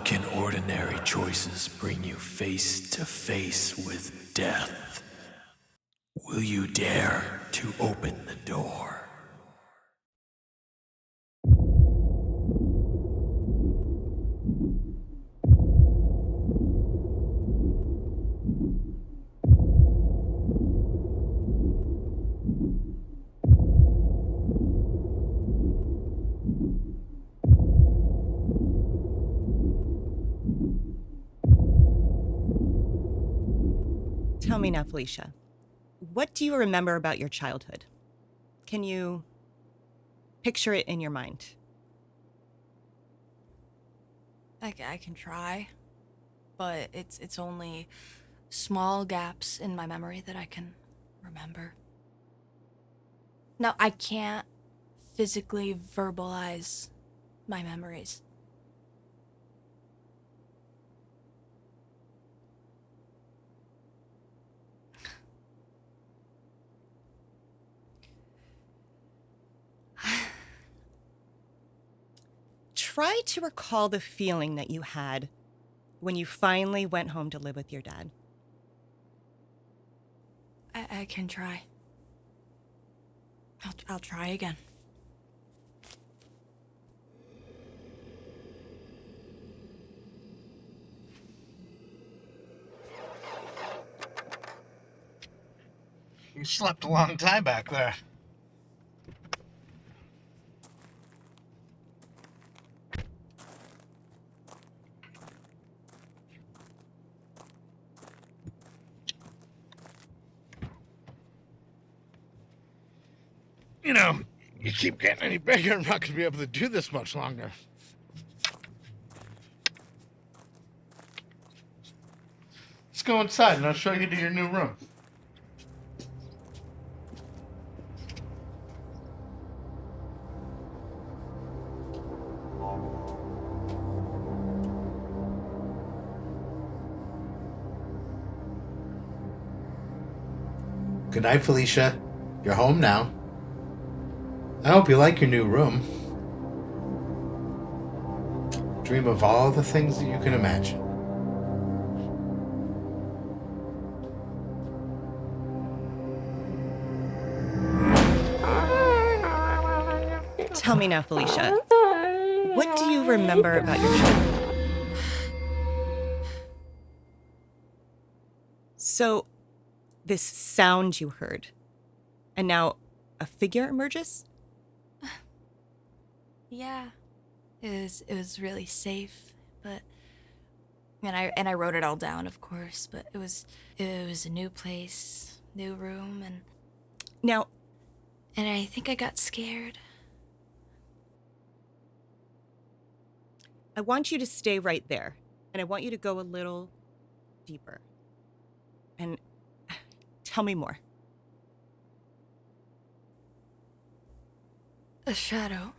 can ordinary choices bring you face to face with death? Will you dare to open the door? Tell me now, Felicia, what do you remember about your childhood? Can you picture it in your mind? I can try, but it's only small gaps in my memory that I can remember. No, I can't physically verbalize my memories. Try to recall the feeling that you had when you finally went home to live with your dad. I can try. I'll try again. You slept a long time back there. You know, you keep getting any bigger, I'm not going to be able to do this much longer. Let's go inside and I'll show you to your new room. Good night, Felicia. You're home now. I hope you like your new room. Dream of all the things that you can imagine. Tell me now, Felicia, what do you remember about your childhood? So, this sound you heard, and now a figure emerges? Yeah, it was really safe, but and I wrote it all down, of course. But it was a new place, new room, Now, and I think I got scared. I want you to stay right there, and I want you to go a little deeper. And tell me more. A shadow.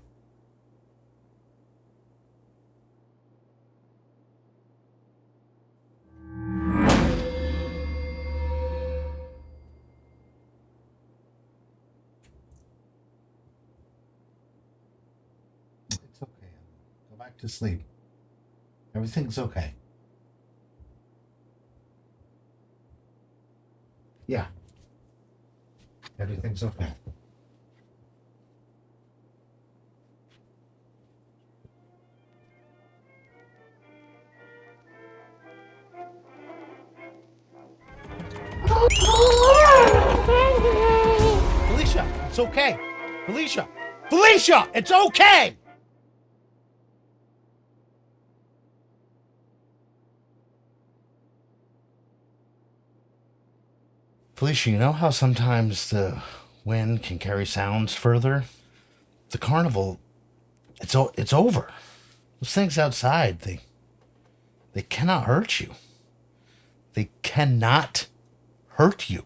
It's okay. Go back to sleep. Everything's okay. Yeah. Everything's okay. Felicia, it's okay. Felicia! Felicia! It's okay! Felicia, you know how sometimes the wind can carry sounds further? The carnival, it's over. Those things outside, they cannot hurt you. They cannot hurt you.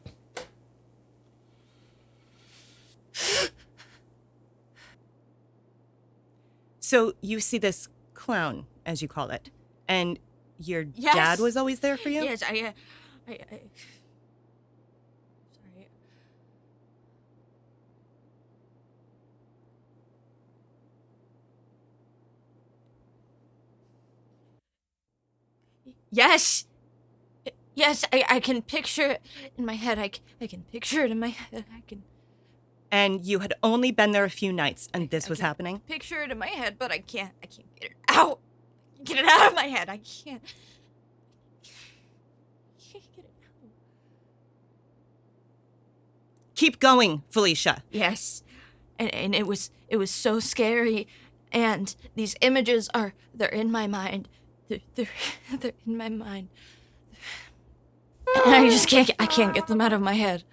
So you see this clown, as you call it, and your Yes. dad was always there for you? Yes, I sorry. Yes! Yes, I can picture it in my head. I can picture it in my head. I can And you had only been there a few nights, and this was happening? picture it in my head, but I can't get it out. Get it out of my head. I can't get it out. Keep going, Felicia. Yes. And it was so scary. And these images they're in my mind. They're in my mind. And I can't get them out of my head.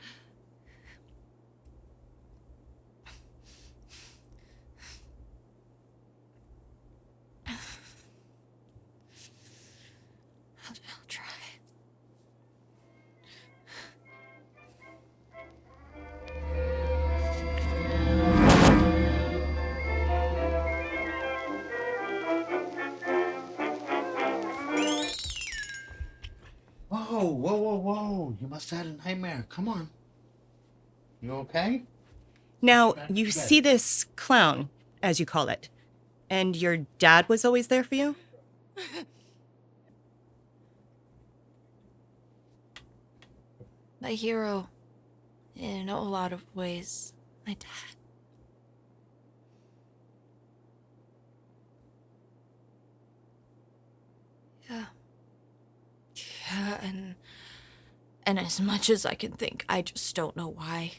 I'll try. Whoa. You must have had a nightmare. Come on. You okay? Now, you see this clown, as you call it, and your dad was always there for you? My hero, in a lot of ways, my dad. Yeah. Yeah, and as much as I can think, I just don't know why.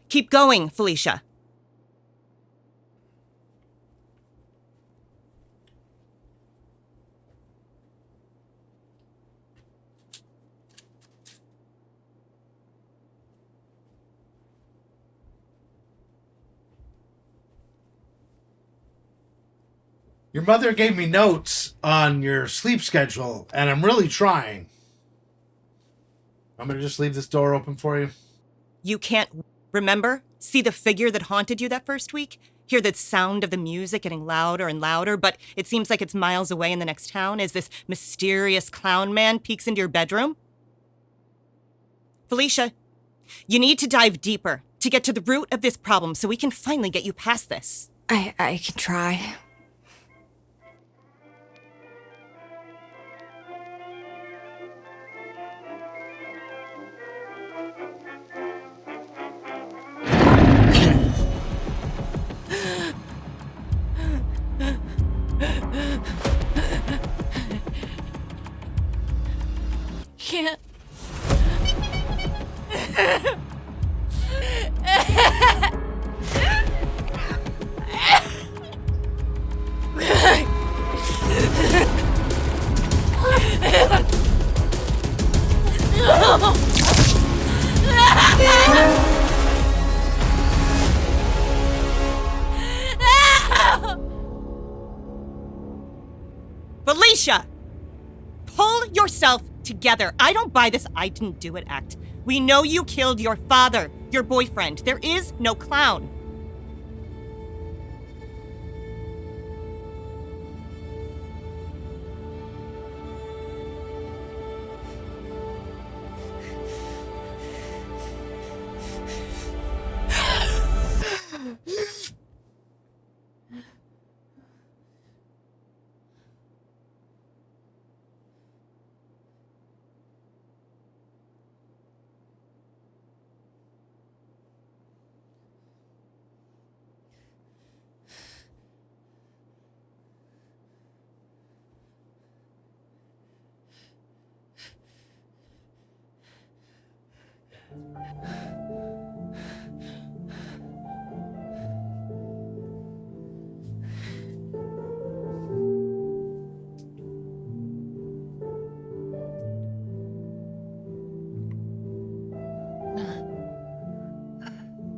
Keep going, Felicia. Your mother gave me notes on your sleep schedule, and I'm really trying. I'm going to just leave this door open for you. You can't remember? See the figure that haunted you that first week? Hear the sound of the music getting louder and louder, but it seems like it's miles away in the next town as this mysterious clown man peeks into your bedroom? Felicia, you need to dive deeper to get to the root of this problem so we can finally get you past this. I can try. Can't. Felicia! Pull yourself together. I don't buy this I didn't do it act. We know you killed your father, your boyfriend. There is no clown.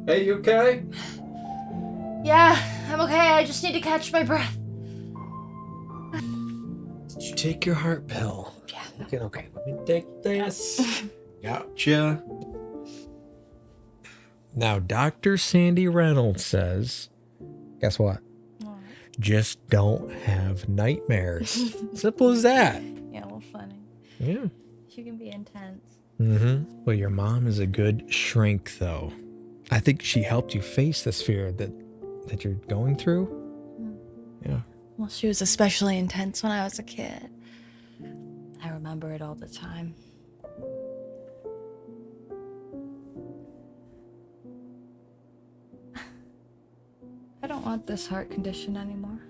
Hey, you okay? Yeah, I'm okay. I just need to catch my breath. Did you take your heart pill? Yeah. Okay, let me take this. Gotcha. Now, Dr. Sandy Reynolds says, guess what? Just don't have nightmares. Simple as that. Yeah, well, funny. Yeah. She can be intense. Mm-hmm. Well, your mom is a good shrink, though. I think she helped you face this fear that you're going through. Yeah. Well, she was especially intense when I was a kid. I remember it all the time. I don't want this heart condition anymore.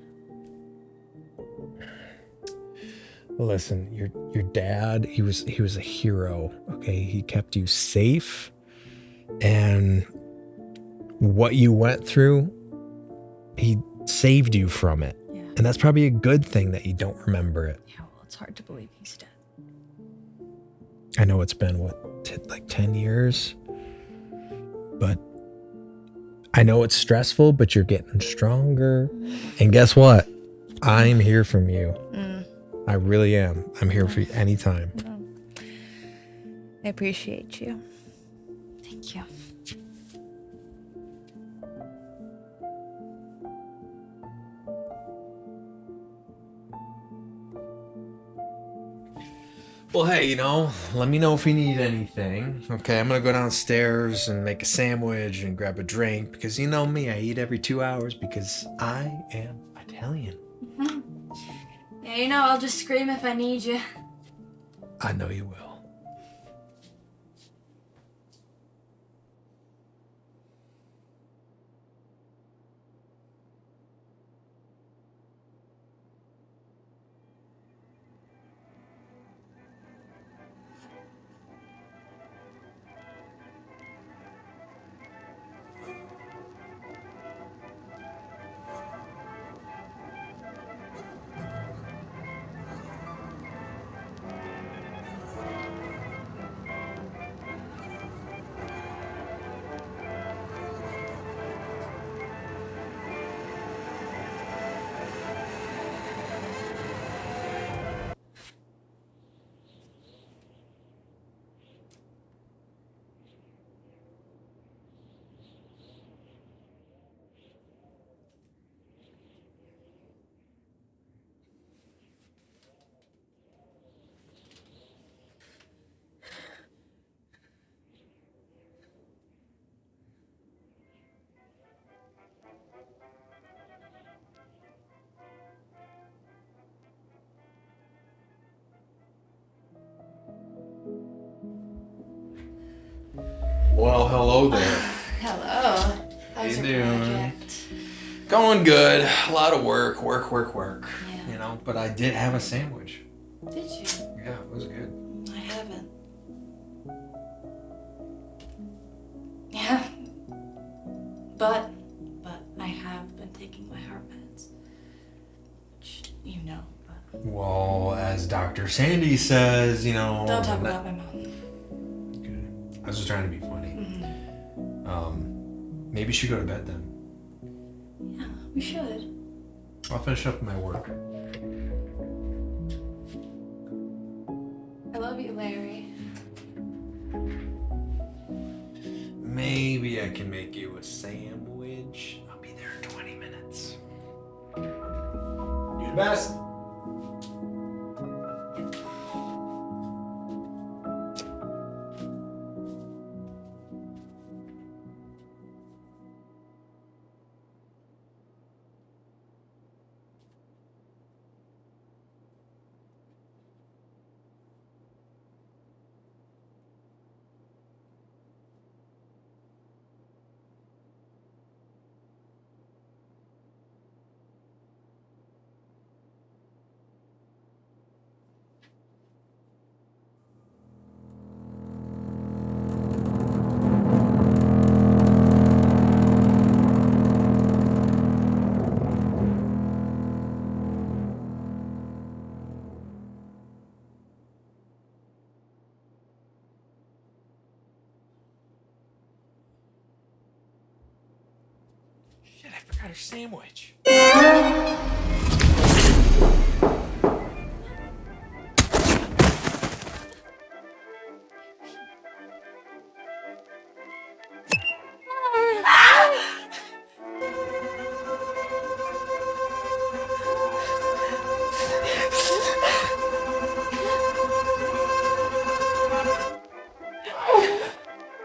Listen, your dad, he was a hero, okay? He kept you safe, and what you went through, he saved you from it. Yeah. And that's probably a good thing that you don't remember it. Yeah, well, it's hard to believe he's dead. I know it's been like 10 years, but I know it's stressful, but you're getting stronger. And guess what? I'm here from you. I really am. I'm here for you anytime. I appreciate you. Thank you. Well, hey, let me know if you need anything. Okay, I'm gonna go downstairs and make a sandwich and grab a drink because you know me, I eat every 2 hours because I am Italian. Yeah, I'll just scream if I need you. I know you will. Well, hello there. Hello. How's you your doing? project? Going good. A lot of work. Yeah. But I did have a sandwich. Did you? Yeah, it was good. I haven't. Yeah. But I have been taking my heart meds. Which but Well, as Dr. Sandy says, don't talk about my mom. Good. I was just trying to be funny. Maybe you should go to bed then. Yeah, we should. I'll finish up my work. I love you, Larry. Maybe I can make you a sandwich. I'll be there in 20 minutes. Do the best. Shit, I forgot her sandwich.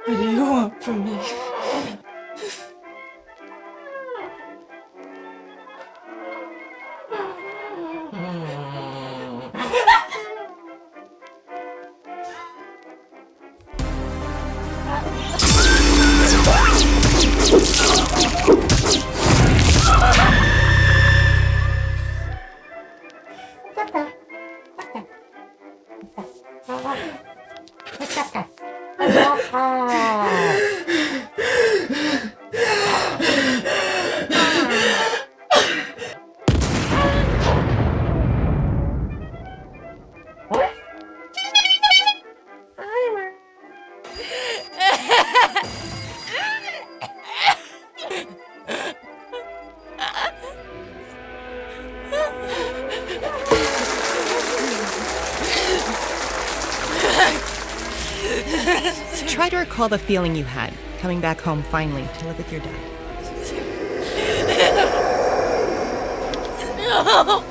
What do you want from me? Try to recall the feeling you had coming back home finally to live with your dad. No!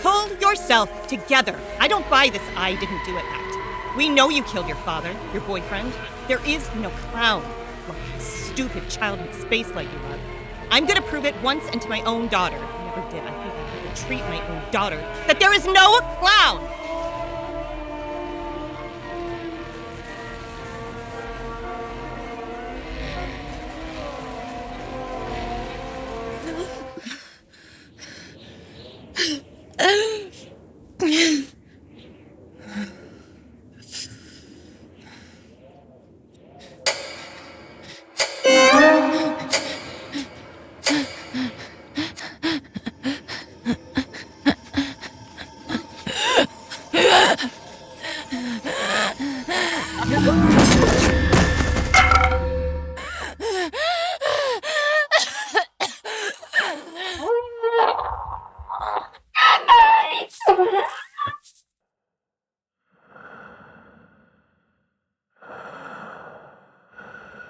Pull yourself together. I don't buy this I didn't do it act. We know you killed your father, your boyfriend. There is no clown like a stupid child in space like you are. I'm gonna prove it once and to my own daughter. I never did. I think I have to treat my own daughter that there is no clown.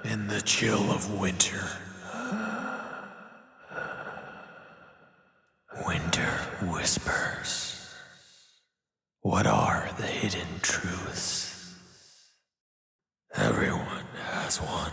In the chill of winter, winter whispers. What are the hidden truths? Everyone has one.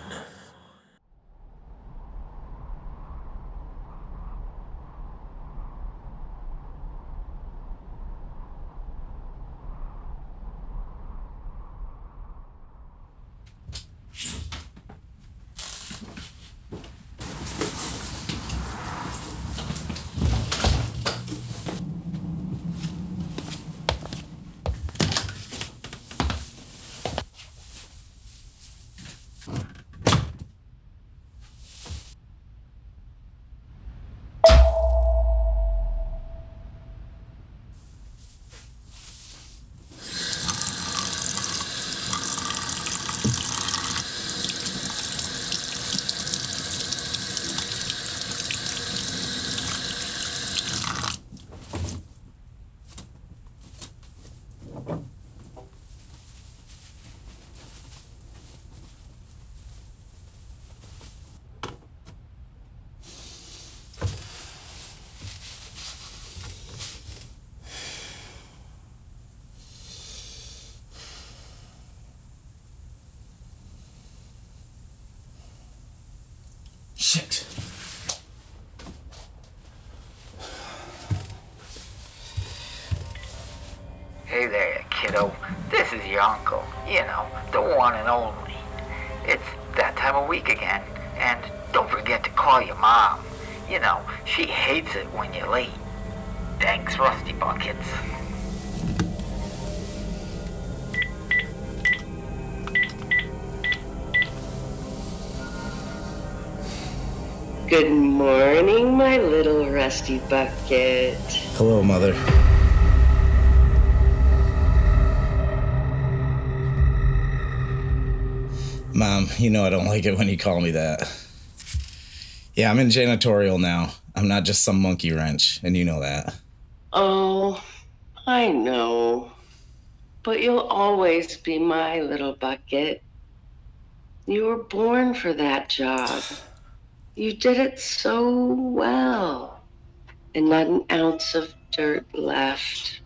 Shit. Hey there, kiddo. This is your uncle. You know, the one and only. It's that time of week again. And don't forget to call your mom. You know, she hates it when you're late. Thanks, Rusty Buckets. Good morning, my little rusty bucket. Hello, Mother. Mom, you know I don't like it when you call me that. Yeah, I'm in janitorial now. I'm not just some monkey wrench, and you know that. Oh, I know. But you'll always be my little bucket. You were born for that job. You did it so well. And not an ounce of dirt left.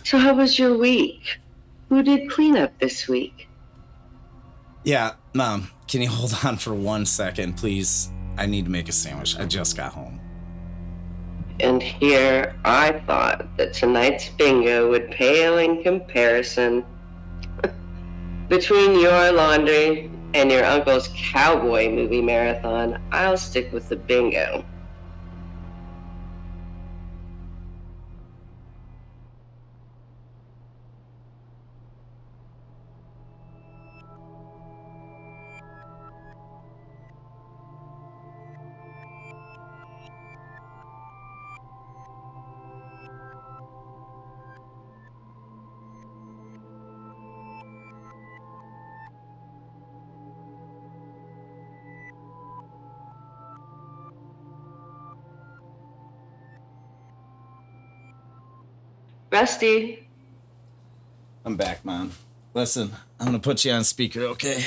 So how was your week? Who did cleanup this week? Yeah, Mom, can you hold on for 1 second, please? I need to make a sandwich. I just got home. And here I thought that tonight's bingo would pale in comparison. Between your laundry and your uncle's cowboy movie marathon, I'll stick with the bingo. Rusty. I'm back, Mom. Listen, I'm gonna put you on speaker, okay?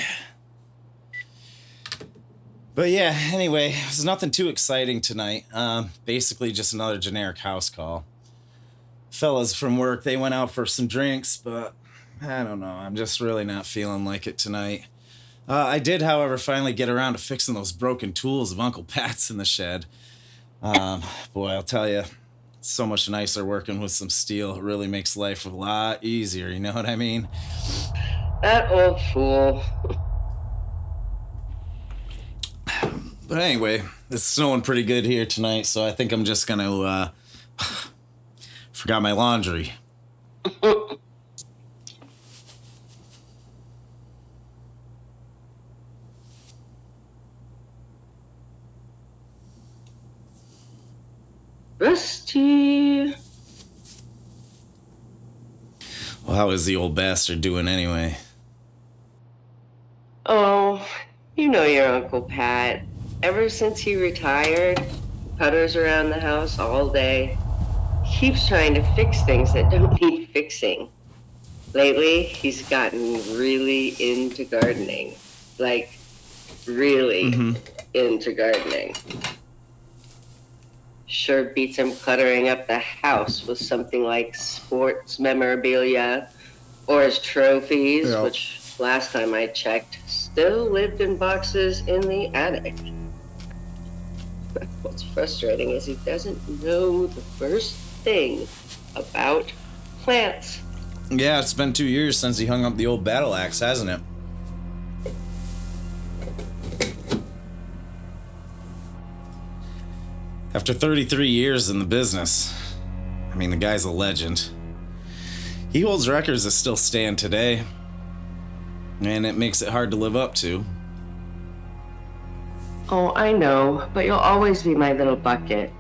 But yeah, anyway, there's nothing too exciting tonight. Basically just another generic house call. Fellas from work, they went out for some drinks, but I don't know. I'm just really not feeling like it tonight. I did, however, finally get around to fixing those broken tools of Uncle Pat's in the shed. Boy, I'll tell you, it's so much nicer working with some steel. It really makes life a lot easier, you know what I mean? That old fool. But anyway, it's snowing pretty good here tonight, so I think I'm just gonna, forgot my laundry. Rusty. Well, how is the old bastard doing anyway? Oh, you know your Uncle Pat. Ever since he retired, putters around the house all day. Keeps trying to fix things that don't need fixing. Lately, he's gotten really into gardening. Like, really into gardening. Sure beats him cluttering up the house with something like sports memorabilia or his trophies, which last time I checked still lived in boxes in the attic. What's frustrating is he doesn't know the first thing about plants. Yeah, it's been 2 years since he hung up the old battle axe, hasn't it? After 33 years in the business, I mean, the guy's a legend. He holds records that still stand today, and it makes it hard to live up to. Oh, I know, but you'll always be my little bucket.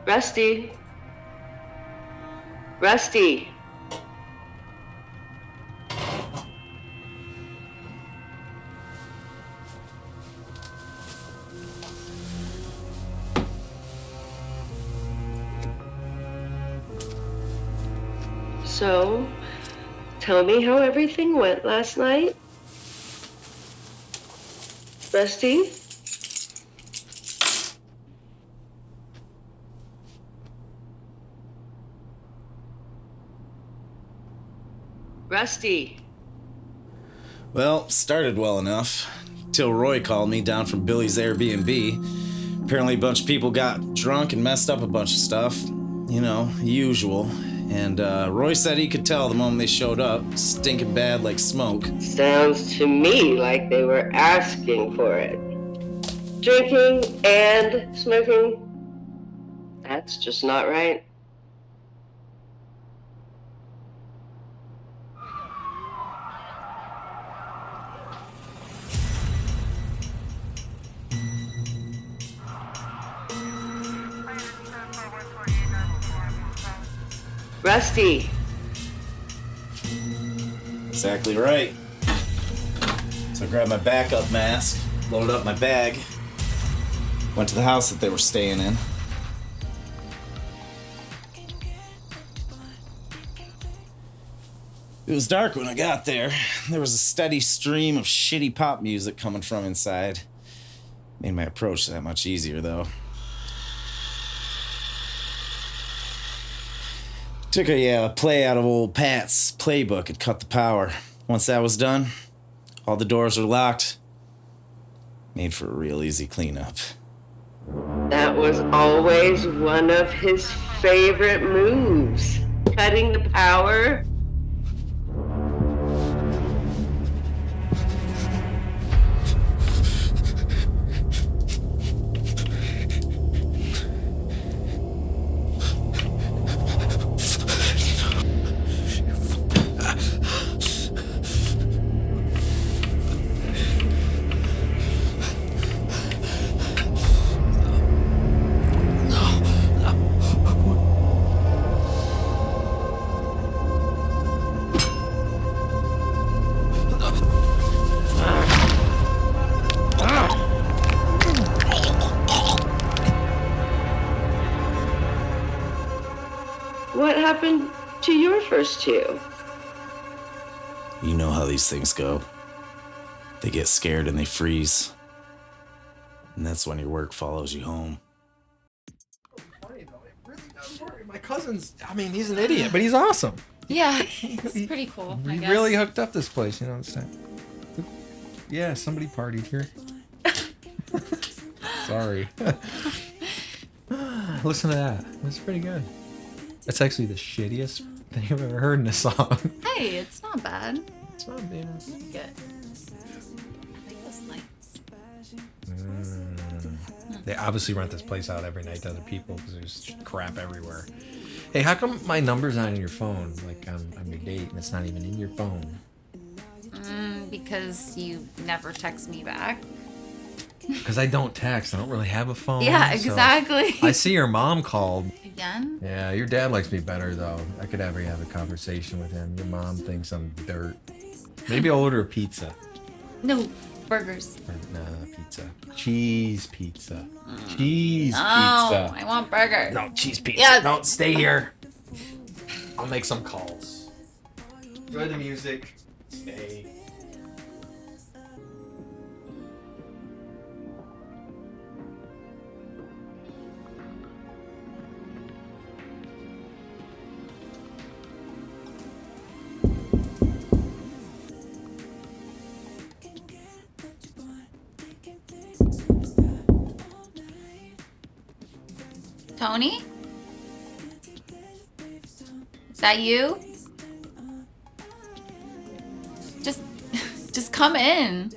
Rusty. Rusty. So, tell me how everything went last night. Rusty? Rusty. Well, started well enough, till Roy called me down from Billy's Airbnb. Apparently a bunch of people got drunk and messed up a bunch of stuff. You know, usual. And Roy said he could tell the moment they showed up, stinking bad like smoke. Sounds to me like they were asking for it. Drinking and smoking, that's just not right. Rusty. Exactly right. So I grabbed my backup mask, loaded up my bag, went to the house that they were staying in. It was dark when I got there. There was a steady stream of shitty pop music coming from inside. Made my approach that much easier, though. Took a play out of old Pat's playbook and cut the power. Once that was done, all the doors were locked. Made for a real easy cleanup. That was always one of his favorite moves. Cutting the power. happened to your first two? You know how these things go. They get scared and they freeze. And that's when your work follows you home. My cousin's, I mean, he's an idiot, but he's awesome. Yeah, it's pretty cool. We really hooked up this place, you know what I'm saying? Yeah, somebody partied here. Sorry. Listen to that. That's pretty good. That's actually the shittiest thing I've ever heard in a song. Hey, it's not bad. It's not bad. Good. I like those lights. They obviously rent this place out every night to other people because there's crap everywhere. Hey, how come my number's not in your phone? Like on your date and it's not even in your phone? Because you never text me back. Because I don't text. I don't really have a phone. Yeah, so exactly. I see your mom called. Again? Yeah, your dad likes me better, though. I could have a conversation with him. Your mom thinks I'm dirt. Maybe I'll order a pizza. No, burgers. No, pizza. Cheese pizza. Cheese No, pizza. I want burgers. No, cheese pizza. Yes. Don't stay here. I'll make some calls. Enjoy the music. Stay. Tony? Is that you? Just come in.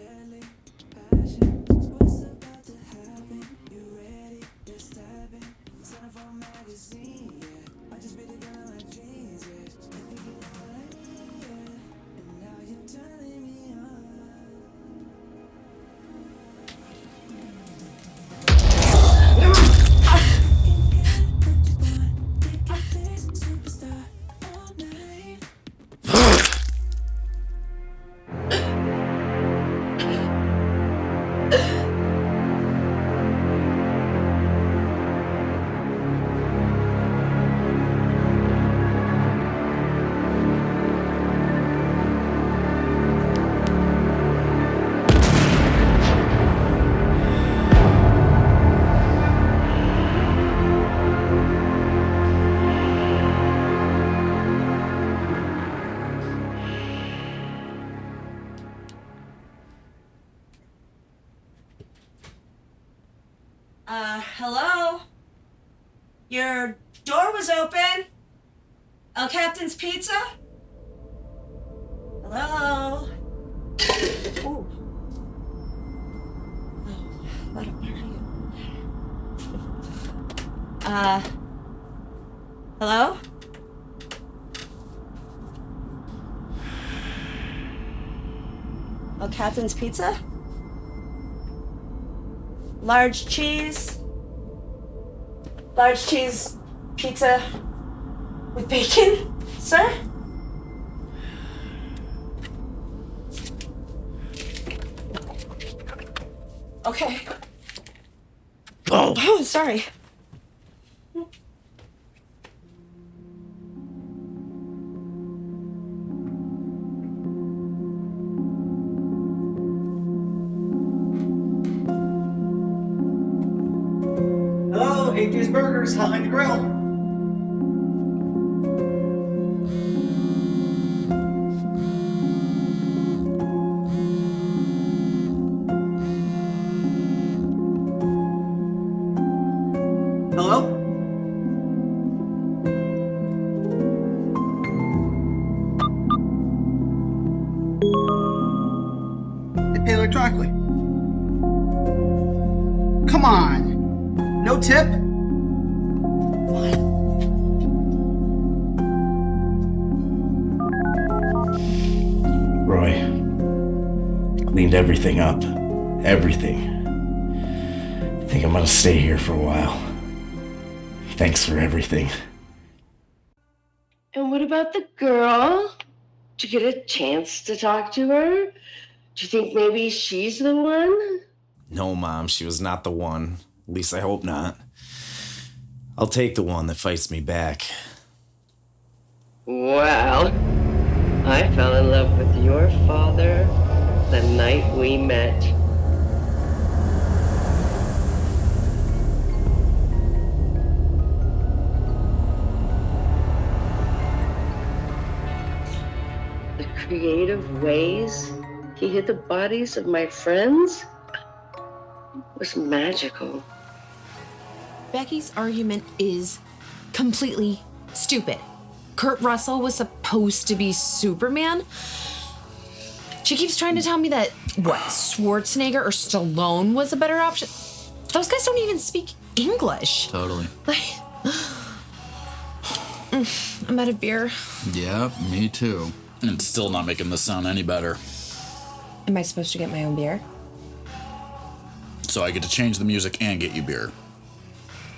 Hello? Your door was open? El Captain's Pizza? Hello? Ooh. Oh, what a party. Hello? El Captain's Pizza? Large cheese pizza with bacon, sir? Okay. Oh, sorry. Hello, AJ's Burgers, hotline the grill. Hello? They pay electronically. Come on. No tip? Roy, cleaned everything up. Everything. I think I'm gonna stay here for a while. Thanks for everything. And what about the girl? Did you get a chance to talk to her? Do you think maybe she's the one? No, Mom, she was not the one. At least I hope not. I'll take the one that fights me back. Well, I fell in love with your father the night we met. The creative ways he hid the bodies of my friends was magical. Becky's argument is completely stupid. Kurt Russell was supposed to be Superman. She keeps trying to tell me that, Schwarzenegger or Stallone was a better option? Those guys don't even speak English. Totally. I'm out of beer. Yeah, me too. And it's still not making this sound any better. Am I supposed to get my own beer? So I get to change the music and get you beer.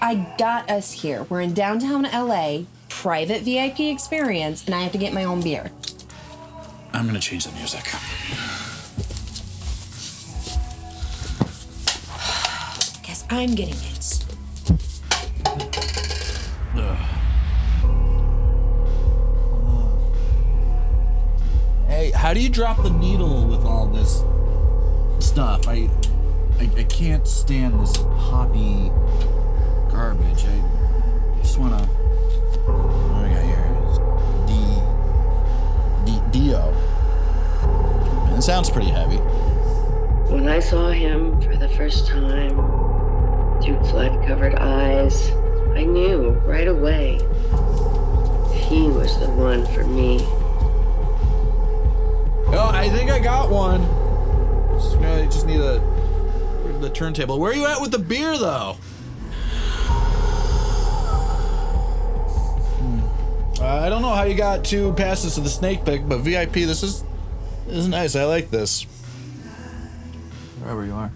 I got us here. We're in downtown LA, private VIP experience, and I have to get my own beer. I'm gonna change the music. Guess I'm getting it. Hey, how do you drop the needle with all this stuff? I can't stand this poppy garbage. I just wanna... What do we got here? Dio. It sounds pretty heavy. When I saw him for the first time, through flood-covered eyes, I knew right away he was the one for me. Oh, I think I got one. Just need the turntable. Where are you at with the beer, though? I don't know how you got 2 passes to the snake pit, but VIP, this is nice. I like this. Wherever you are.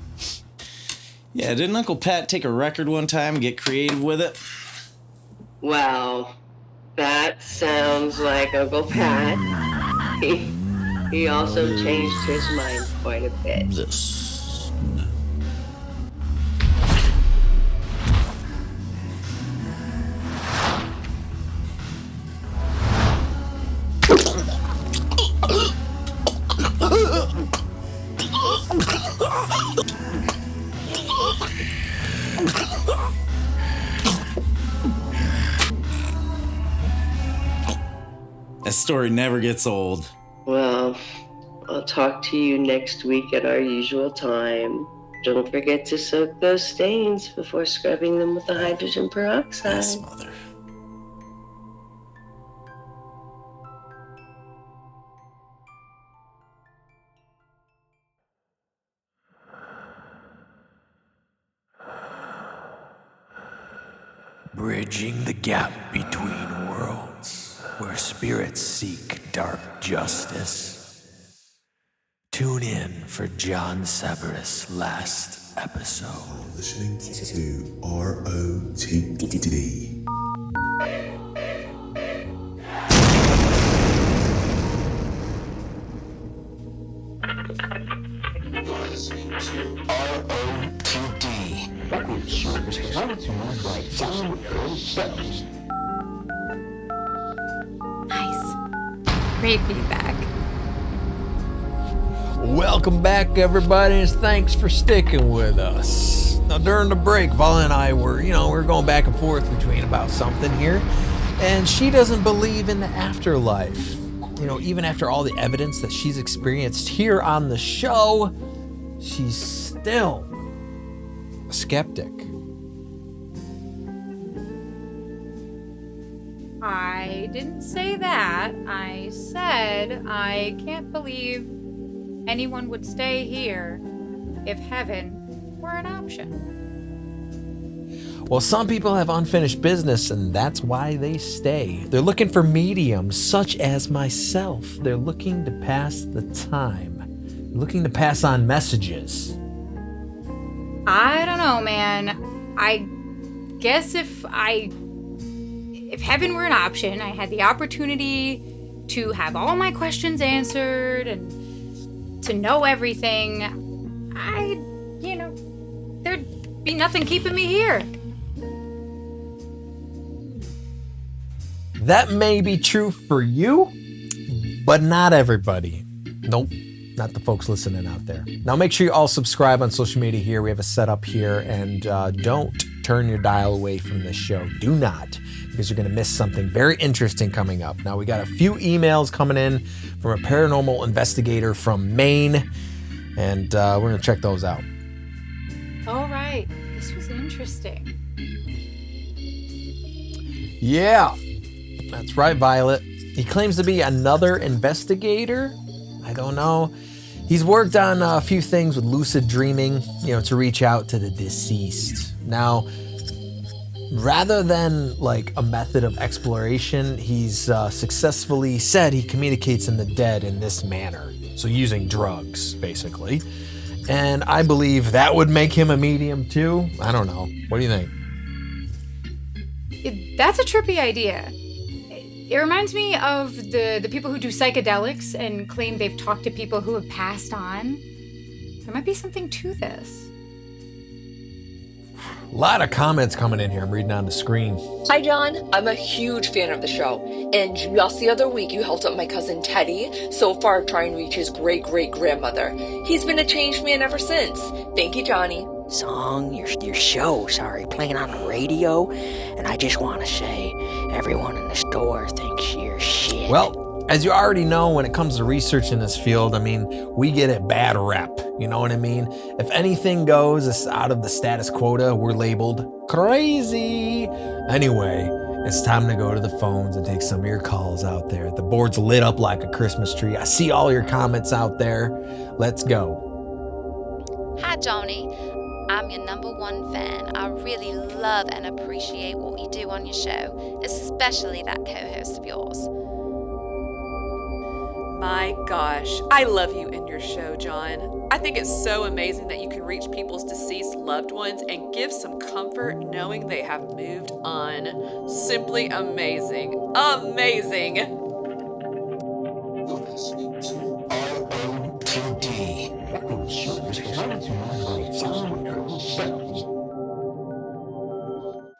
Yeah, didn't Uncle Pat take a record one time and get creative with it? Wow, that sounds like Uncle Pat. He also changed his mind quite a bit. This. That story never gets old. Well, I'll talk to you next week at our usual time. Don't forget to soak those stains before scrubbing them with the hydrogen peroxide. Yes, Mother. Bridging the gap between worlds, where spirits seek dark justice. Tune in for John Severus' last episode. Listening to ROTD. Nice. Great feedback. Welcome back, everybody, and thanks for sticking with us. Now, during the break, Val and I we're going back and forth between about something here, and she doesn't believe in the afterlife. Even after all the evidence that she's experienced here on the show, she's still a skeptic. I didn't say that. I said I can't believe anyone would stay here if heaven were an option. Well, some people have unfinished business, and that's why they stay. They're looking for mediums, such as myself. They're looking to pass the time, looking to pass on messages. I don't know, man. I guess if heaven were an option, I had the opportunity to have all my questions answered and to know everything, there'd be nothing keeping me here. That may be true for you, but not everybody. Nope, not the folks listening out there. Now make sure you all subscribe on social media here. We have a setup here, and don't turn your dial away from this show. Do not, because you're going to miss something very interesting coming up. Now we got a few emails coming in from a paranormal investigator from Maine, and we're going to check those out. All right, this was interesting. Yeah, that's right, Violet. He claims to be another investigator. I don't know. He's worked on a few things with lucid dreaming, to reach out to the deceased. Now, rather than like a method of exploration, he's successfully said he communicates in the dead in this manner. So using drugs, basically. And I believe that would make him a medium too. I don't know. What do you think? That's a trippy idea. It reminds me of the people who do psychedelics and claim they've talked to people who have passed on. There might be something to this. A lot of comments coming in here. I'm reading on the screen. Hi, John. I'm a huge fan of the show. And just the other week, you helped out my cousin Teddy so far trying to reach his great-great-grandmother. He's been a changed man ever since. Thank you, Johnny. Song, your show, playing on the radio. And I just want to say, everyone in the store thinks you're shit. Well, as you already know, when it comes to research in this field, we get a bad rep. You know what I mean? If anything goes out of the status quota, we're labeled crazy. Anyway, it's time to go to the phones and take some of your calls out there. The board's lit up like a Christmas tree. I see all your comments out there. Let's go. Hi, Johnny. I'm your #1 fan. I really love and appreciate what you do on your show, especially that co-host of yours. My gosh, I love you and your show, John. I think it's so amazing that you can reach people's deceased loved ones and give some comfort knowing they have moved on. Simply amazing. Amazing.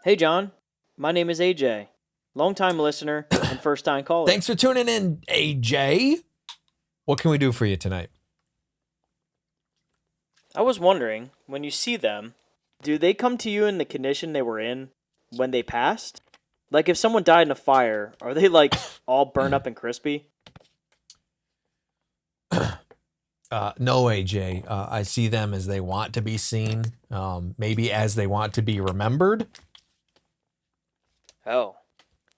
Hey John, my name is AJ, longtime listener and first-time caller. Thanks for tuning in, AJ. What can we do for you tonight? I was wondering, when you see them, do they come to you in the condition they were in when they passed? Like if someone died in a fire, are they like all burned up and crispy? No, AJ. I see them as they want to be seen, maybe as they want to be remembered. Oh,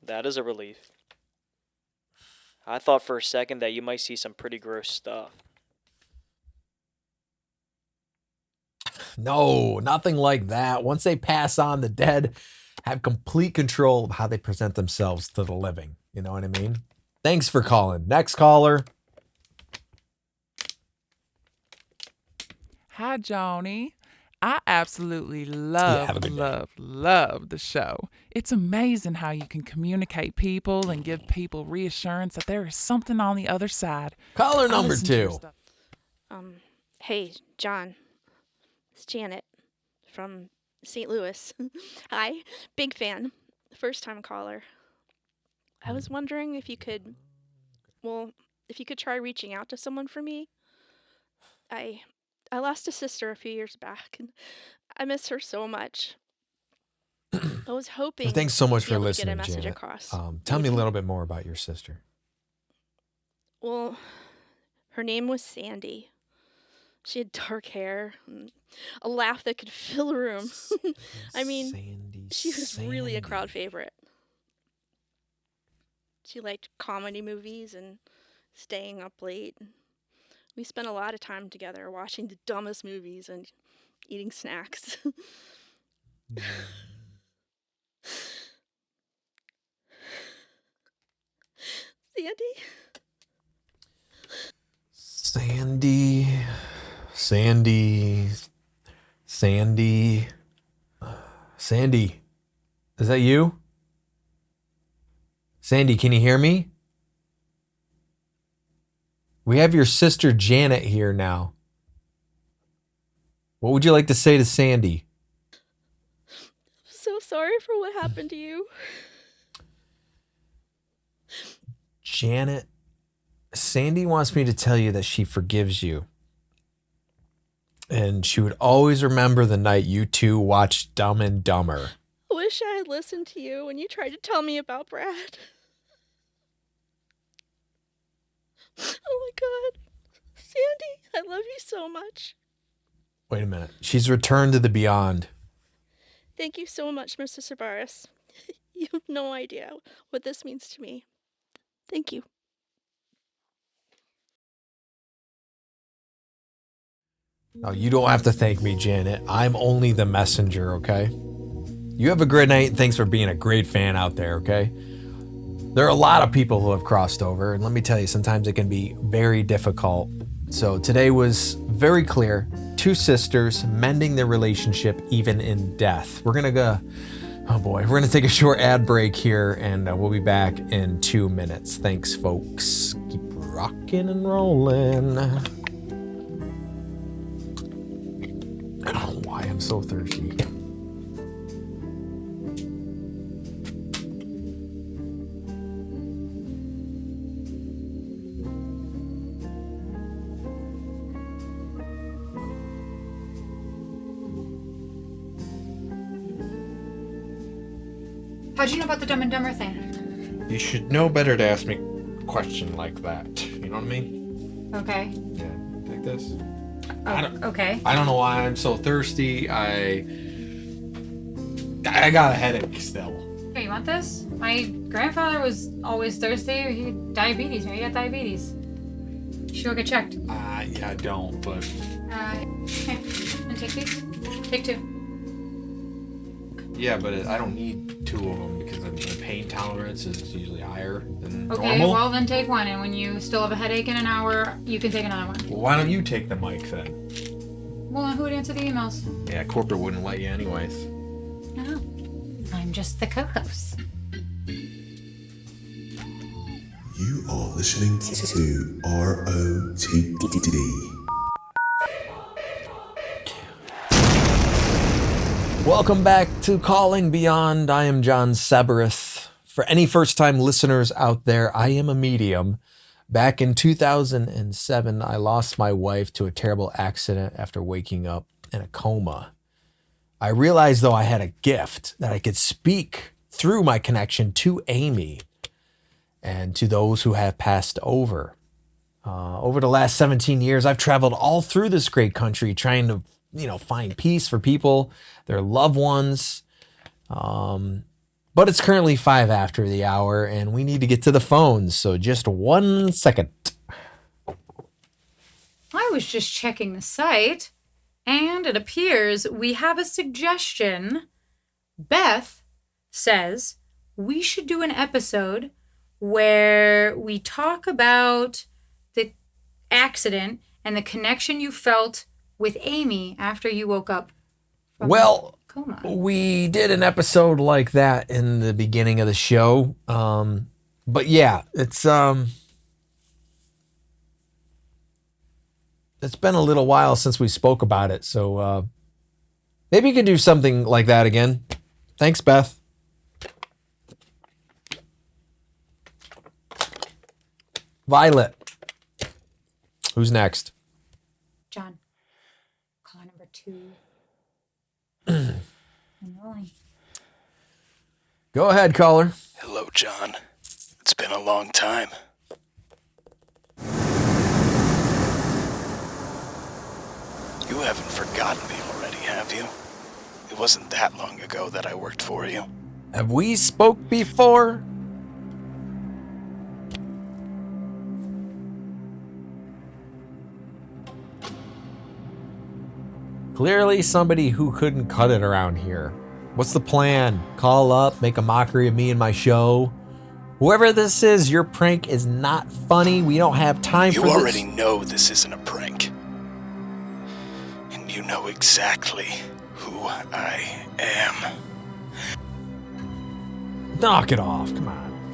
that is a relief. I thought for a second that you might see some pretty gross stuff. No, nothing like that. Once they pass on, the dead have complete control of how they present themselves to the living. You know what I mean? Thanks for calling. Next caller. Hi, Johnny. I absolutely love the show. It's amazing how you can communicate people and give people reassurance that there is something on the other side. Caller number 2. Hey, John. It's Janet from St. Louis. Hi, big fan. First time caller. I was wondering if you could try reaching out to someone for me. I lost a sister a few years back, and I miss her so much. I was hoping. Thanks so much for get a listening, message Janet. across. Tell me a little bit more about your sister. Well, her name was Sandy. She had dark hair, and a laugh that could fill a room. She was really a crowd favorite. She liked comedy movies and staying up late. We spent a lot of time together watching the dumbest movies and eating snacks. Sandy, is that you? Sandy, can you hear me? We have your sister Janet here now. What would you like to say to Sandy? So sorry for what happened to you. Janet, Sandy wants me to tell you that she forgives you. And she would always remember the night you two watched Dumb and Dumber. I wish I had listened to you when you tried to tell me about Brad. Oh my God. Sandy, I love you so much. Wait a minute. She's returned to the beyond. Thank you so much, Mr. Sabaris. You have no idea what this means to me. Thank you. No, you don't have to thank me, Janet. I'm only the messenger, okay? You have a great night, and thanks for being a great fan out there, okay? There are a lot of people who have crossed over, and let me tell you, sometimes it can be very difficult. So today was very clear. Two sisters mending their relationship even in death. We're gonna go, oh boy, we're gonna take a short ad break here, and we'll be back in 2 minutes. Thanks, folks. Keep rocking and rolling. I don't know why I'm so thirsty. How'd you know about the Dumb and Dumber thing? You should know better to ask me a question like that. You know what I mean? Okay. Yeah, like this. Okay. I don't know why I'm so thirsty. I got a headache still. Hey, you want this? My grandfather was always thirsty. He had diabetes. Maybe he got diabetes. You should go get checked. Yeah, I don't, but... Here, and take these. Take 2. Yeah, but I don't need 2 of them because the pain tolerance is usually higher than Okay, normal. well then take 1, and when you still have a headache in an hour, you can take another one. Well, why don't you take the mic then? Well, then who would answer the emails? Yeah, corporate wouldn't let you anyways. No. I'm just the co-host. You are listening to ROTD. Welcome back to Calling Beyond. I am John Sabarith. For any first-time listeners out there, I am a medium. Back in 2007, I lost my wife to a terrible accident after waking up in a coma. I realized, though, I had a gift that I could speak through my connection to Amy and to those who have passed over. Over the last 17 years, I've traveled all through this great country trying to find peace for people, their loved ones. But it's currently 5 after the hour, and we need to get to the phones. So just 1 second. I was just checking the site, and it appears we have a suggestion. Beth says we should do an episode where we talk about the accident and the connection you felt with Amy after you woke up from Well, coma. we did an episode like that in the beginning of the show. But yeah, it's been a little while since we spoke about it. So maybe you can do something like that again. Thanks, Beth. Violet. Who's next? John, caller number 2. I'm rolling. Go ahead, caller. Hello, John. It's been a long time. You haven't forgotten me already, have you? It wasn't that long ago that I worked for you. Have we spoke before? Clearly somebody who couldn't cut it around here. What's the plan? Call up, make a mockery of me and my show? Whoever this is, your prank is not funny. We don't have time for this. You already know this isn't a prank. And you know exactly who I am. Knock it off, come on.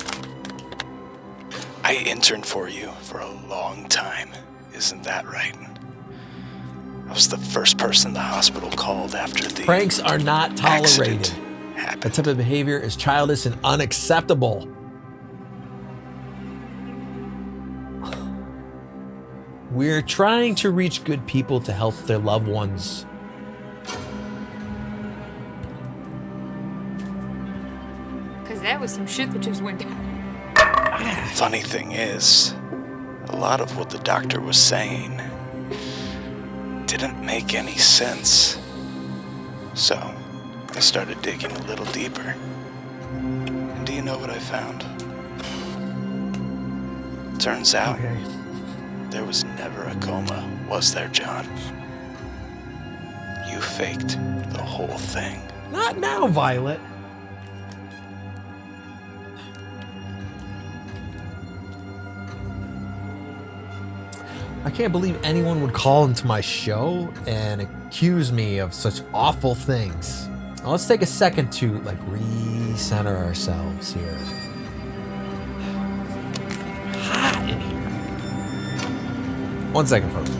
I interned for you for a long time. Isn't that right? I was the first person the hospital called after the Pranks are not tolerated. Happened. That type of behavior is childish and unacceptable. We're trying to reach good people to help their loved ones. Because that was some shit that just went down. Funny thing is, a lot of what the doctor was saying didn't make any sense. So, I started digging a little deeper. And do you know what I found? Turns out, there was never a coma, was there, John? You faked the whole thing. Not now, Violet. I can't believe anyone would call into my show and accuse me of such awful things. Now, let's take a second to recenter ourselves here. Hot in here. 1 second, folks.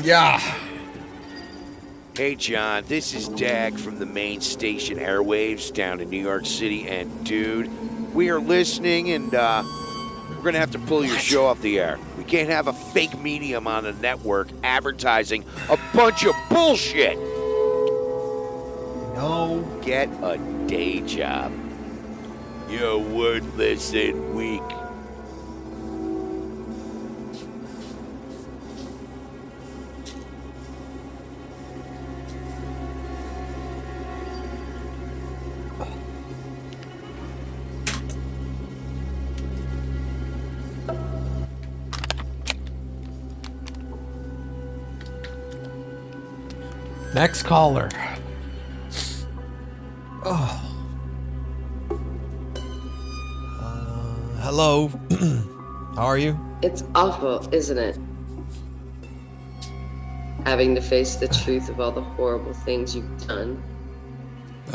Yeah. Hey John, this is Dag from the main station airwaves down in New York City, and dude, we are listening and we're gonna have to pull your show off the air. We can't have a fake medium on the network advertising a bunch of bullshit. No. Get a day job. You're worthless and weak. Next caller. Oh. Hello. How are you? It's awful, isn't it? Having to face the truth of all the horrible things you've done.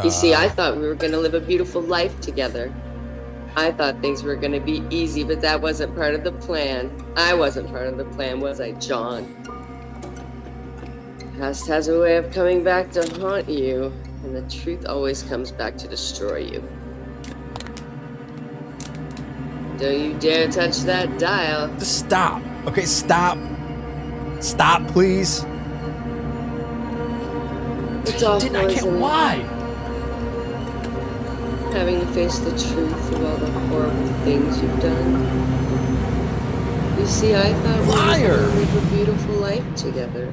You see, I thought we were going to live a beautiful life together. I thought things were going to be easy, but that wasn't part of the plan. I wasn't part of the plan, was I, John? Past has a way of coming back to haunt you, and the truth always comes back to destroy you. Don't you dare touch that dial. Just stop. Okay, stop. Stop, please. It's awful, I can't. Why? Having to face the truth of all the horrible things you've done. You see, I thought we were going to live a beautiful life together.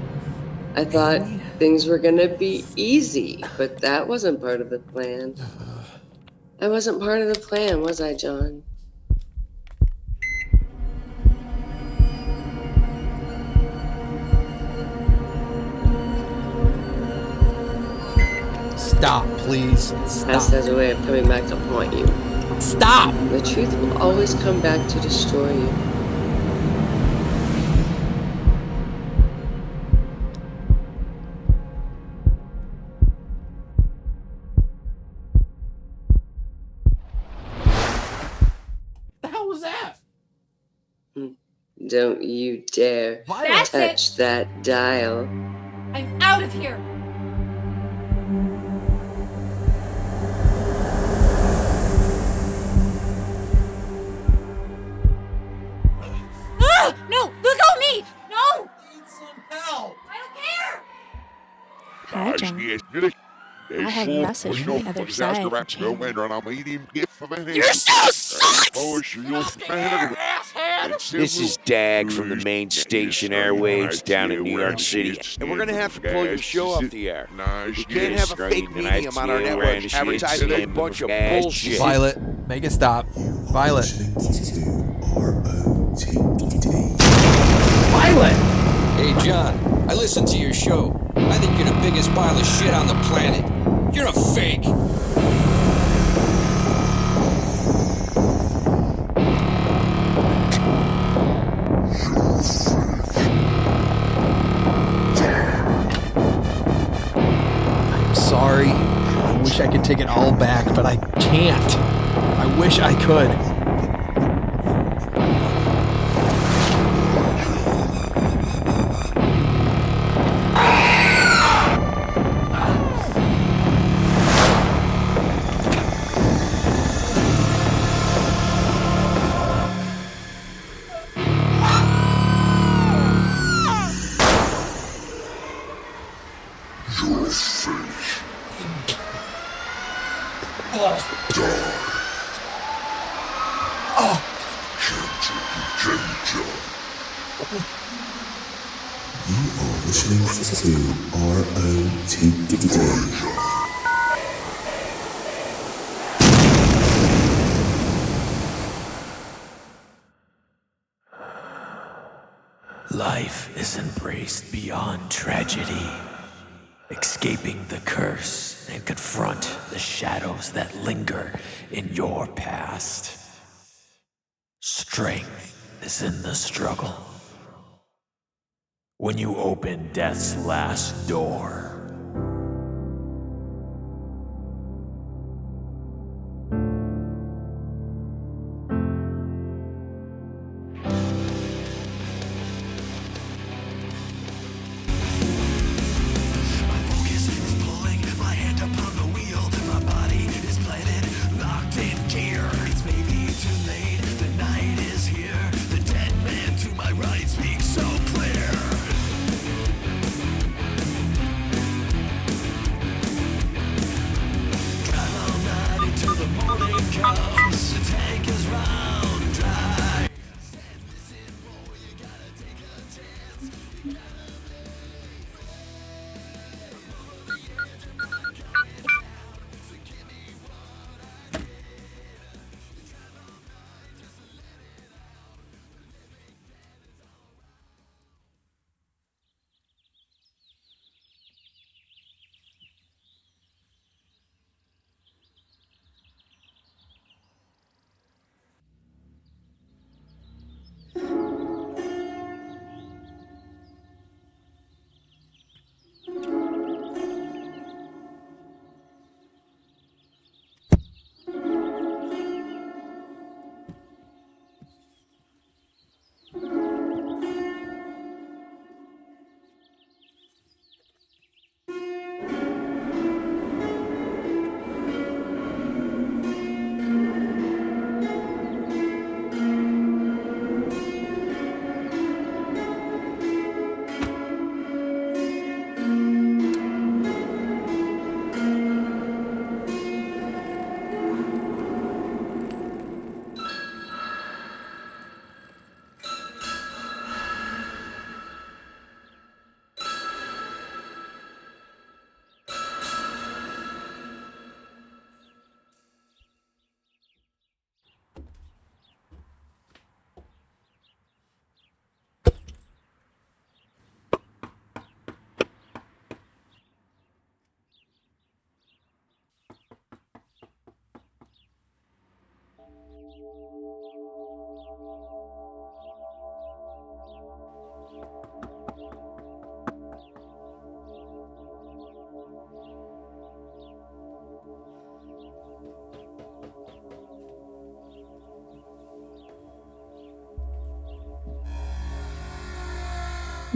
I thought things were going to be easy, but that wasn't part of the plan. I wasn't part of the plan, was I, John? Stop, please. Past has a way of coming back to haunt you. Stop! The truth will always come back to destroy you. Don't you dare touch that dial. I'm out of here. Ah! No! Look at me! No! Need some help! I don't care! Hi, John. I have a message from the other side. You're so sucks! This is Dag from the main station airwaves down in New York City, and we're gonna have to pull your show off the air. We can't have a fake medium on our network advertising a bunch of bullshit. Violet, make it stop. Violet. Violet! Hey, John, I listened to your show. I think you're the biggest pile of shit on the planet. You're a fake. I'm sorry. I wish I could take it all back, but I can't. I wish I could. You are listening to ROTD. Life is embraced beyond tragedy, escaping the curse and confront the shadows that linger in your past. Strength is in the struggle. When you open death's last door,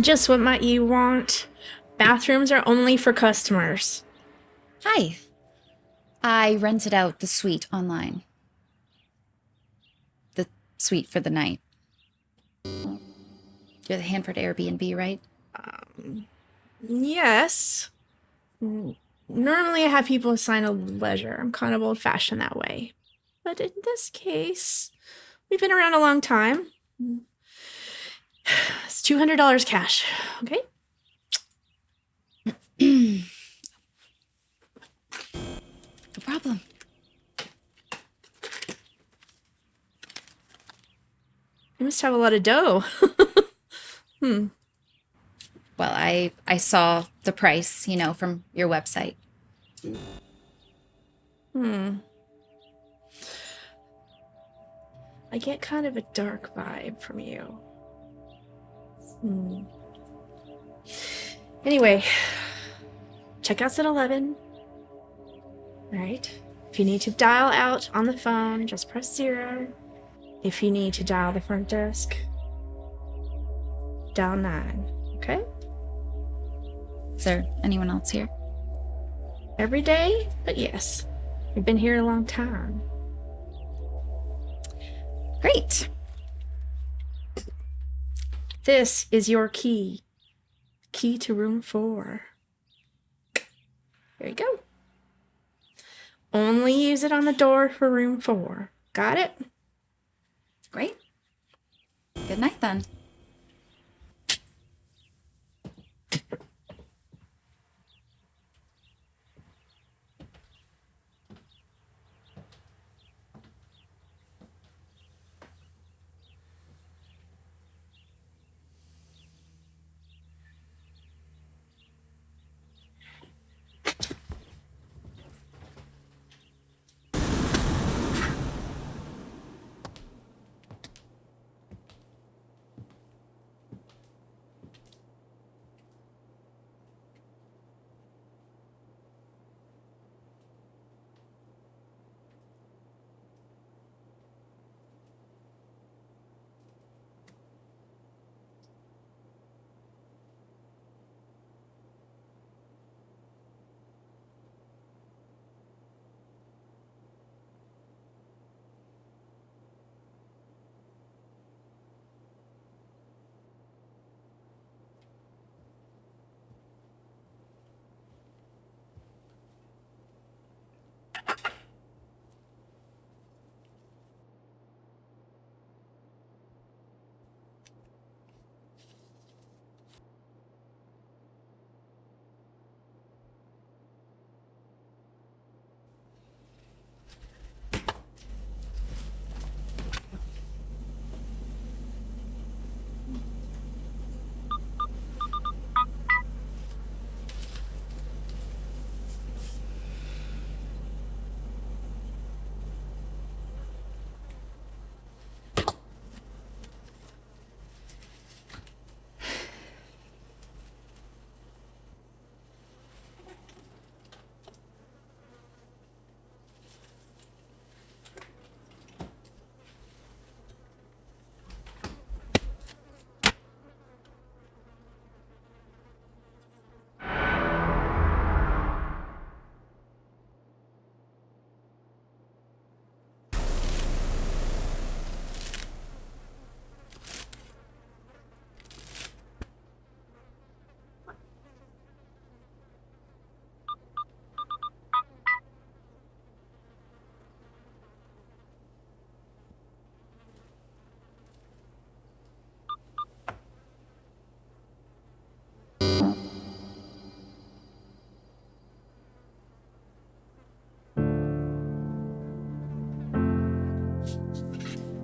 Just what might you want? Bathrooms are only for customers. Hi. I rented out the suite online. The suite for the night. You're the Hanford Airbnb, right? Yes. Normally I have people assign a leisure. I'm kind of old-fashioned that way. But in this case, we've been around a long time. It's $200 cash, okay? No problem. You must have a lot of dough. Well, I saw the price, from your website. I get kind of a dark vibe from you. Anyway, checkout's at 11. Right? If you need to dial out on the phone, just press 0. If you need to dial the front desk, dial 9. Okay? Is there anyone else here? Every day, but yes. We've been here a long time. Great. This is your key. Key to room 4. There you go. Only use it on the door for room 4. Got it? Great. Good night then.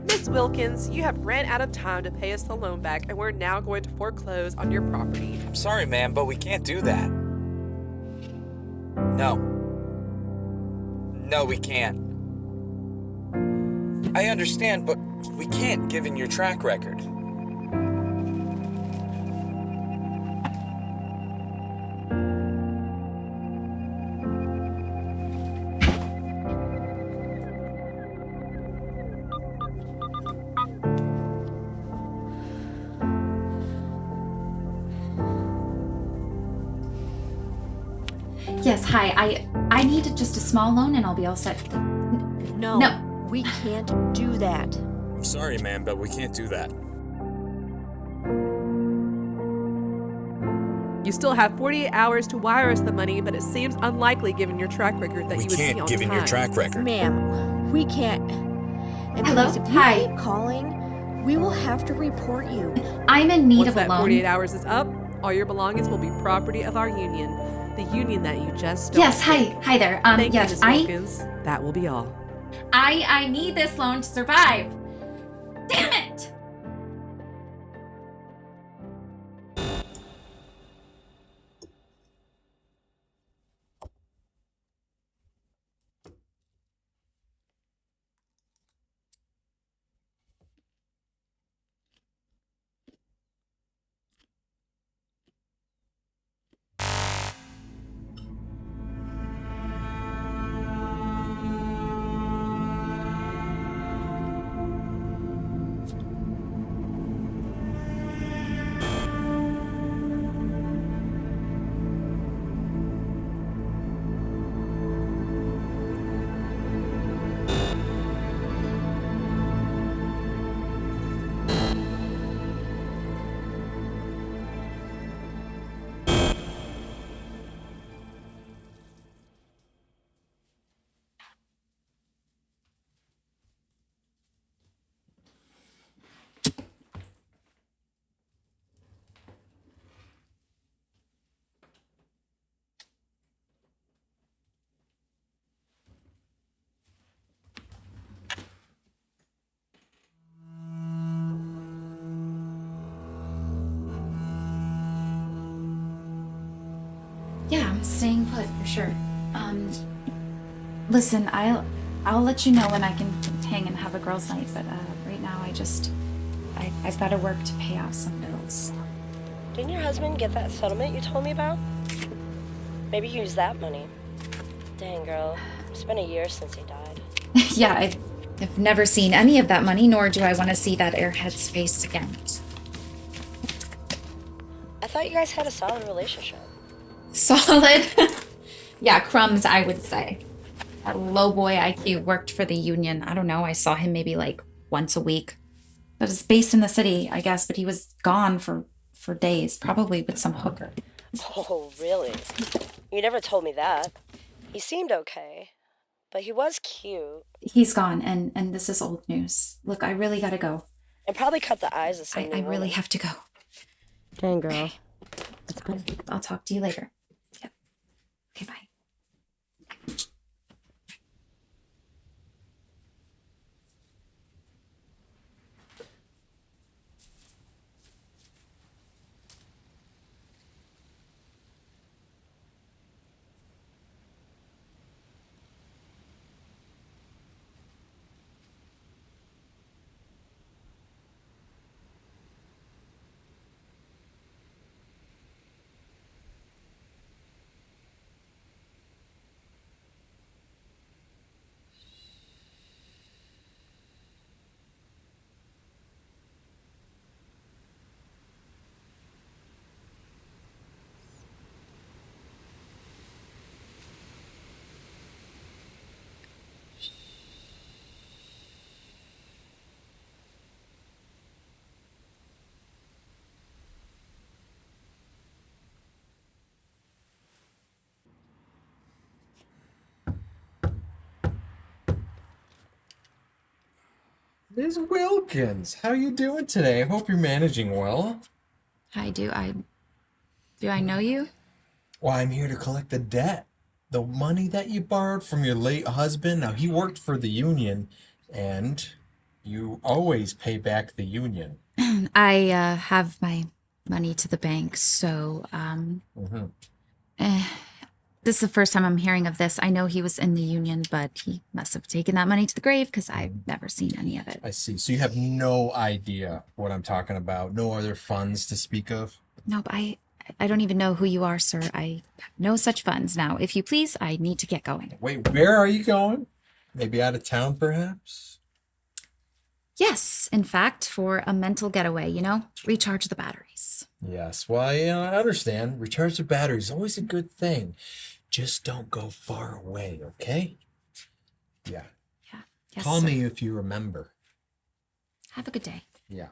Miss Wilkins, you have ran out of time to pay us the loan back, and we're now going to foreclose on your property. I'm sorry, ma'am, but we can't do that. No. No, we can't. I understand, but we can't, given your track record. Yes, hi. I need just a small loan and I'll be all set. No, No. we can't do that. I'm sorry, ma'am, but we can't do that. You still have 48 hours to wire us the money, but it seems unlikely given your track record that We you would can't, be on given time. your track record. Ma'am, we can't. And Hello? please, if you Hi. keep calling, we will have to report you. I'm in need Once of a that loan. 48 hours is up, all your belongings will be property of our union. The union that you just don't Yes, hi. pick. Hi there. Thank Yes, you, Miss Wilkins. That will be all. I need this loan to survive. Damn it! Yeah, I'm staying put for sure. Listen, I'll let you know when I can hang and have a girls' night, but right now I've got to work to pay off some bills. Didn't your husband get that settlement you told me about? Maybe use that money. Dang, girl. It's been a year since he died. Yeah, I've never seen any of that money, nor do I want to see that airhead's face again. I thought you guys had a solid relationship. Solid? Yeah, crumbs, I would say. That low boy IQ worked for the union. I don't know, I saw him maybe like once a week. But it's based in the city, I guess, but he was gone for days, probably with some hooker. Oh, really? You never told me that. He seemed okay, but he was cute. He's gone, and this is old news. Look, I really gotta go. And probably cut the eyes of some I really have to go. Dang, girl. Okay. I'll talk to you later. Yep. Okay, bye. Ms. Wilkins, how you doing today? I hope you're managing well. Hi, do I know you? Well, I'm here to collect the debt. The money that you borrowed from your late husband. Now, he worked for the union, and you always pay back the union. I have my money to the bank, so this is the first time I'm hearing of this. I know he was in the union, but he must have taken that money to the grave because I've never seen any of it. I see. So you have no idea what I'm talking about? No other funds to speak of? Nope, I don't even know who you are, sir. I have no such funds. Now, if you please, I need to get going. Wait, where are you going? Maybe out of town, perhaps? Yes, in fact, for a mental getaway, recharge the batteries. Yes, well, I understand. Recharge the battery is always a good thing. Just don't go far away, okay? Yeah. Yes, Call sir. me if you remember. Have a good day. Yeah.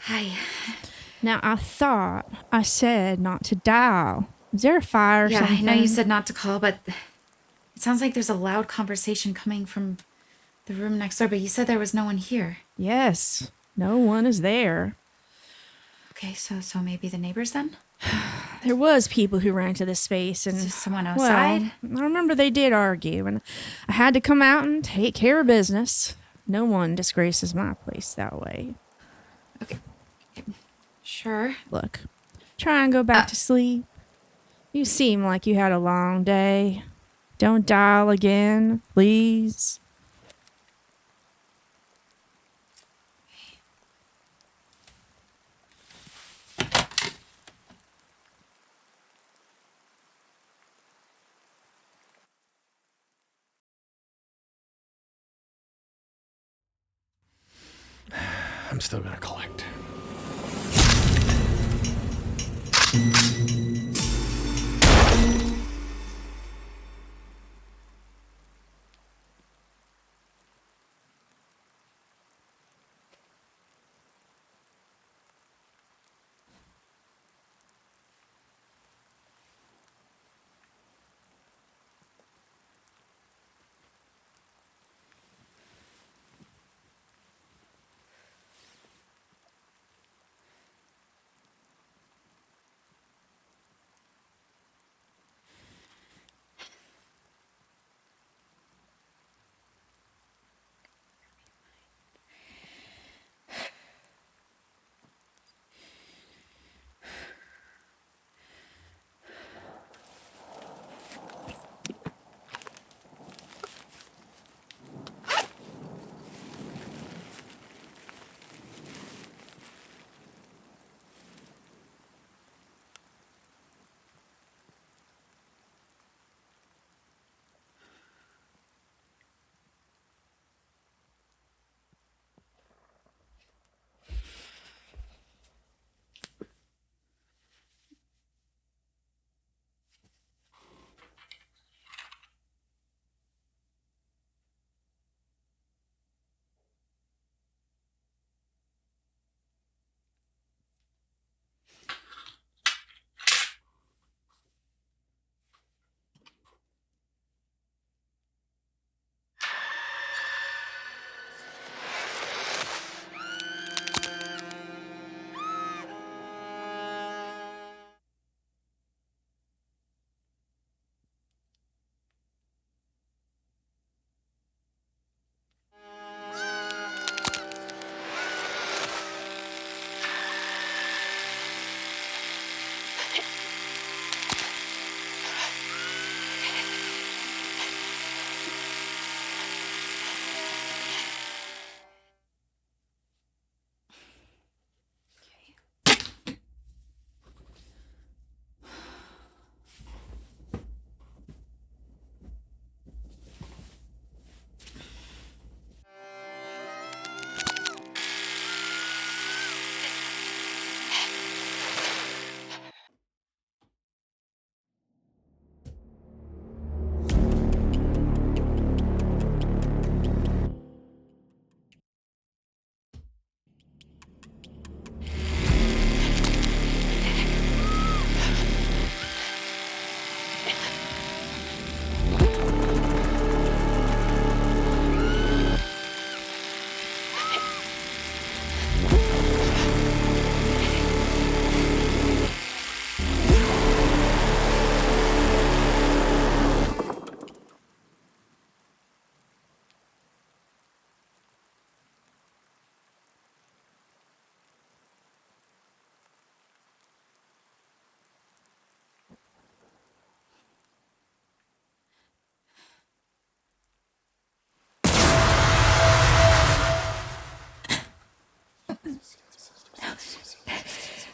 Hi. Now, I thought I said not to dial. Is there a fire or Yeah, something? I know you said not to call, but it sounds like there's a loud conversation coming from the room next door, but you said there was no one here. Yes, no one is there. Okay, so maybe the neighbors then? There was people who ran to this space and someone outside? Well, I remember they did argue, and I had to come out and take care of business. No one disgraces my place that way. Okay. Sure. Look, try and go back to sleep. You seem like you had a long day. Don't dial again, please. I'm still gonna collect.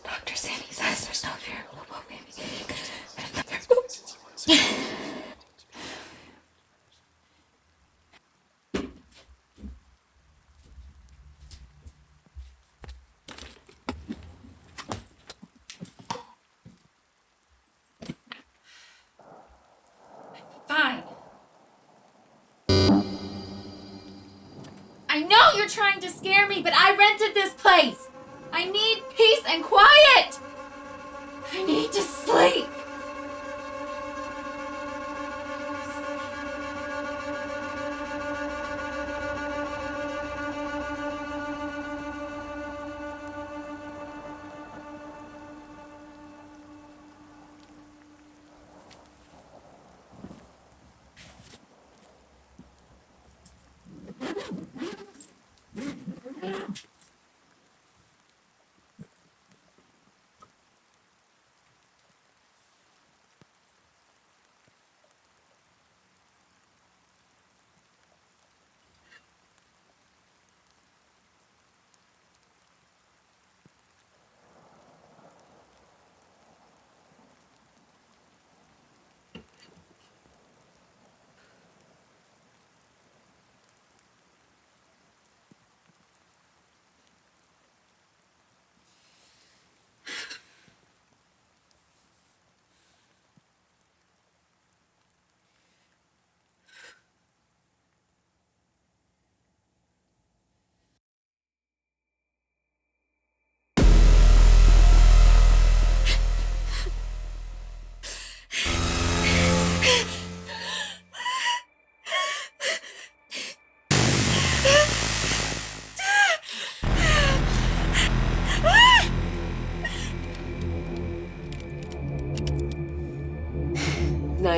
Dr. Sandy says there's no fear. Fine. I know you're trying to scare me, but I rented this place. I need peace and quiet. I need to sleep.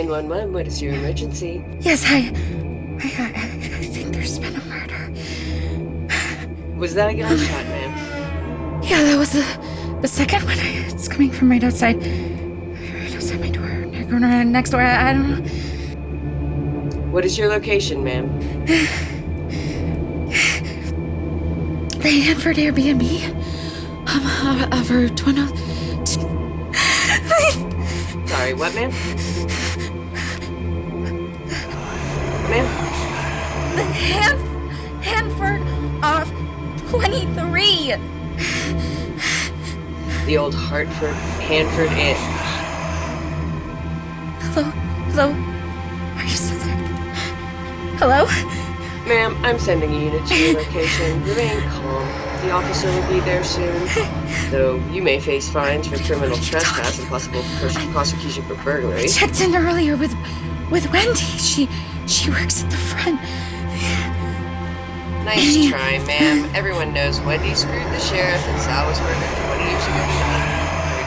911, what is your emergency? Yes, I think there's been a murder. Was that a gunshot, ma'am? Yeah, that was the second one. It's coming from right outside. Right outside my door. Next door, I don't know. What is your location, ma'am? The Hanford Airbnb. Over 20. Sorry, what, ma'am? Ma'am? The Hanford of 23. The old Hanford Inn. Hello? Are you still there? Hello? Ma'am, I'm sending a unit to your location. Remain calm. The officer will be there soon. Though you may face fines for criminal trespass and possible prosecution for burglary. I checked in earlier with Wendy. She works at the front. Nice try, ma'am. Everyone knows Wendy screwed the sheriff and Sal was murdered 20 years ago tonight.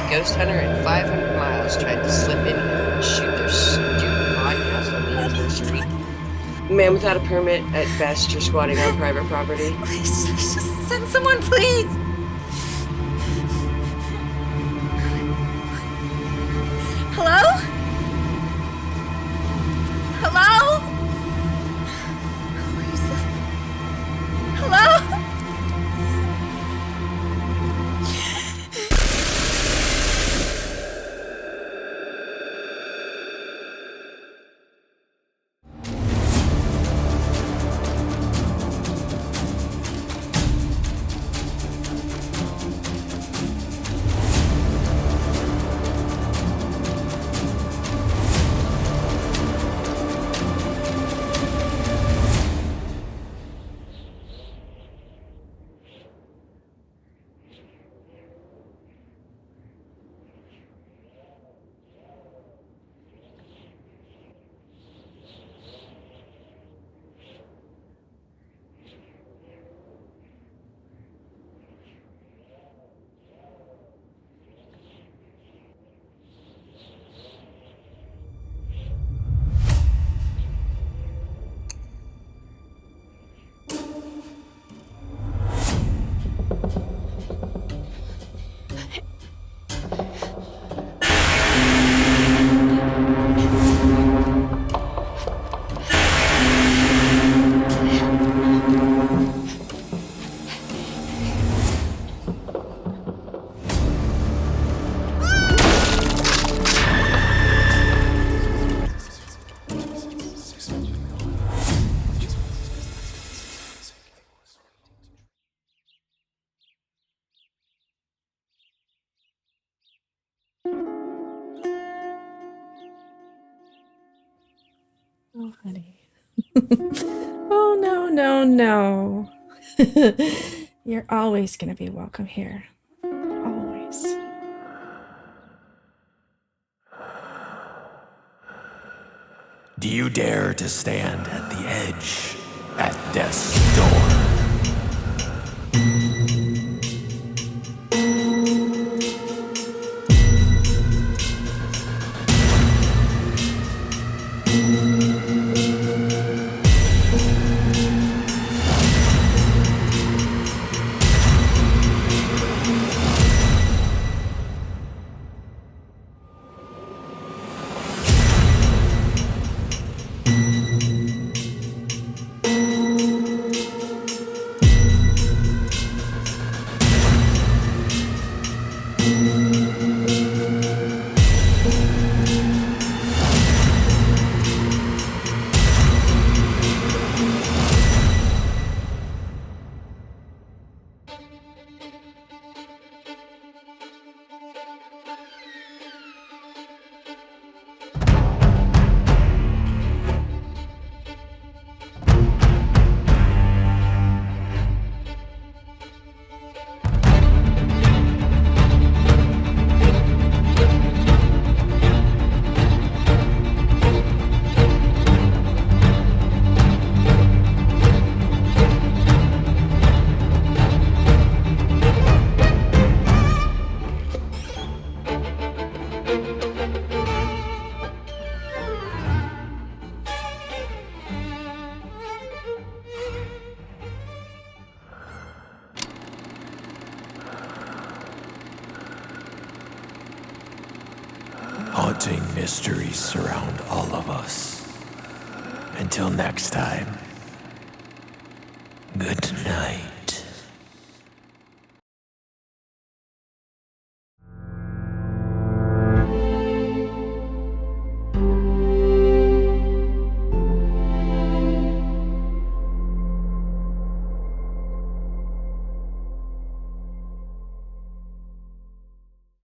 Every ghost hunter at 500 miles tried to slip in here and shoot their stupid podcast on the anniversary. Ma'am, without a permit, at best, you're squatting on private property. Please, just send someone, please. Hello? Hello? Hello? Oh, honey. Oh, no. You're always going to be welcome here. Always. Do you dare to stand at the edge at death's door? Haunting mysteries surround all of us. Until next time, good night.